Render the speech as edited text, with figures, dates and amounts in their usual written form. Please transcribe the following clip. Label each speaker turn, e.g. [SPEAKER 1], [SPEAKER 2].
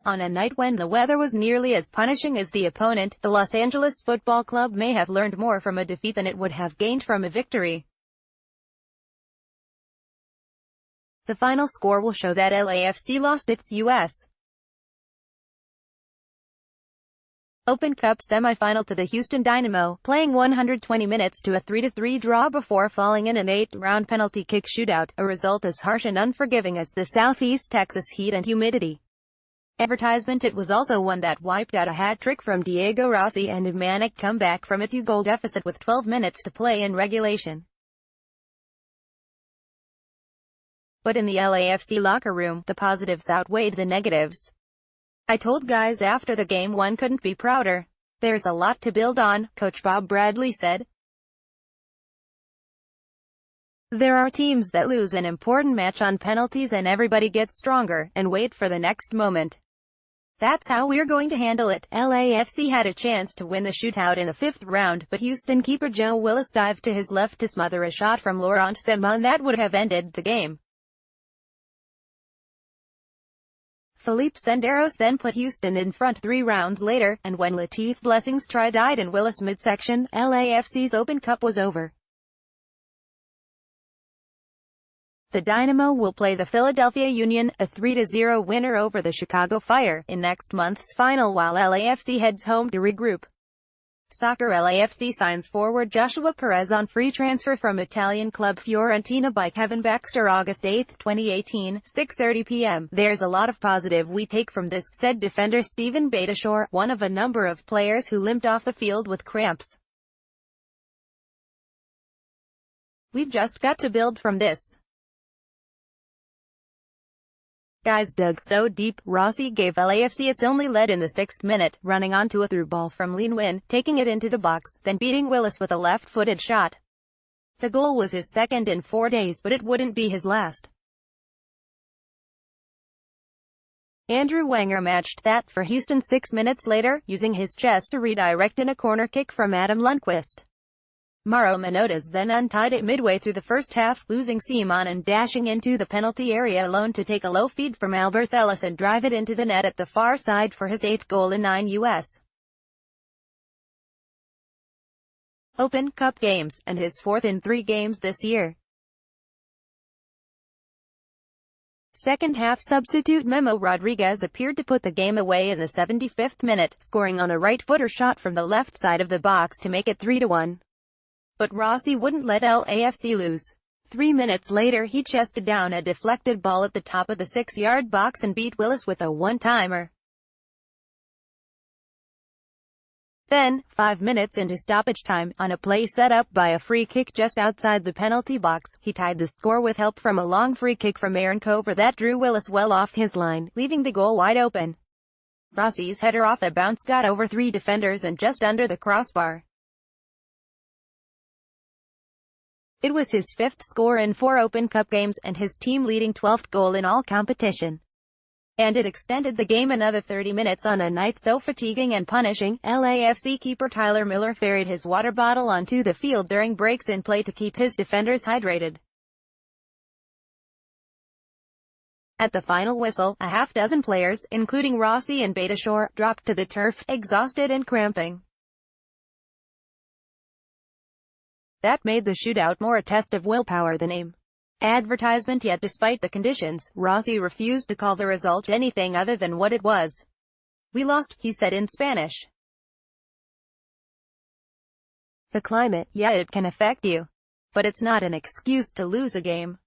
[SPEAKER 1] On a night when the weather was nearly as punishing as the opponent, the Los Angeles Football Club may have learned more from a defeat than it would have gained from a victory. The final score will show that LAFC lost its U.S. Open Cup semifinal to the Houston Dynamo, playing 120 minutes to a 3-3 draw before falling in an 8-round penalty kick shootout, a result as harsh and unforgiving as the Southeast Texas heat and humidity. Advertisement. It was also one that wiped out a hat-trick from Diego Rossi and a manic comeback from a 2-goal deficit with 12 minutes to play in regulation. But in the LAFC locker room, the positives outweighed the negatives. "I told guys after the game one couldn't be prouder. There's a lot to build on," Coach Bob Bradley said. "There are teams that lose an important match on penalties and everybody gets stronger and wait for the next moment. That's how we're going to handle it." LAFC had a chance to win the shootout in the 5th round, but Houston keeper Joe Willis dived to his left to smother a shot from Laurent Ciman that would have ended the game. Felipe Senderos then put Houston in front 3 rounds later, and when Latif Blessing's try died in Willis' midsection, LAFC's Open Cup was over. The Dynamo will play the Philadelphia Union, a 3-0 winner over the Chicago Fire, in next month's final while LAFC heads home to regroup. Soccer. LAFC signs forward Joshua Perez on free transfer from Italian club Fiorentina by Kevin Baxter August 8, 2018, 6:30 p.m. "There's a lot of positive we take from this," said defender Steven Beitashour, one of a number of players who limped off the field with cramps. "We've just got to build from this. Guys dug so deep." Rossi gave LAFC its only lead in the 6th minute, running onto a through ball from Lee Nguyen, taking it into the box, then beating Willis with a left-footed shot. The goal was his second in 4 days, but it wouldn't be his last. Andrew Wenger matched that for Houston 6 minutes later, using his chest to redirect in a corner kick from Adam Lundqvist. Mauro Manotas then untied it midway through the first half, losing Ciman and dashing into the penalty area alone to take a low feed from Albert Ellis and drive it into the net at the far side for his 8th goal in 9 U.S. Open Cup games, and his 4th in 3 games this year. Second half substitute Memo Rodriguez appeared to put the game away in the 75th minute, scoring on a right-footer shot from the left side of the box to make it 3-1. But Rossi wouldn't let LAFC lose. 3 minutes later he chested down a deflected ball at the top of the 6-yard box and beat Willis with a one-timer. Then, 5 minutes into stoppage time, on a play set up by a free kick just outside the penalty box, he tied the score with help from a long free kick from Aaron Cover that drew Willis well off his line, leaving the goal wide open. Rossi's header off a bounce got over 3 defenders and just under the crossbar. It was his 5th score in 4 Open Cup games, and his team-leading 12th goal in all competition. And it extended the game another 30 minutes on a night so fatiguing and punishing. LAFC keeper Tyler Miller ferried his water bottle onto the field during breaks in play to keep his defenders hydrated. At the final whistle, a half-dozen players, including Rossi and Beitashour, dropped to the turf, exhausted and cramping. That made the shootout more a test of willpower than aim. Advertisement. Yet despite the conditions, Rossi refused to call the result anything other than what it was. "We lost," he said in Spanish. "The climate, yeah, it can affect you. But it's not an excuse to lose a game.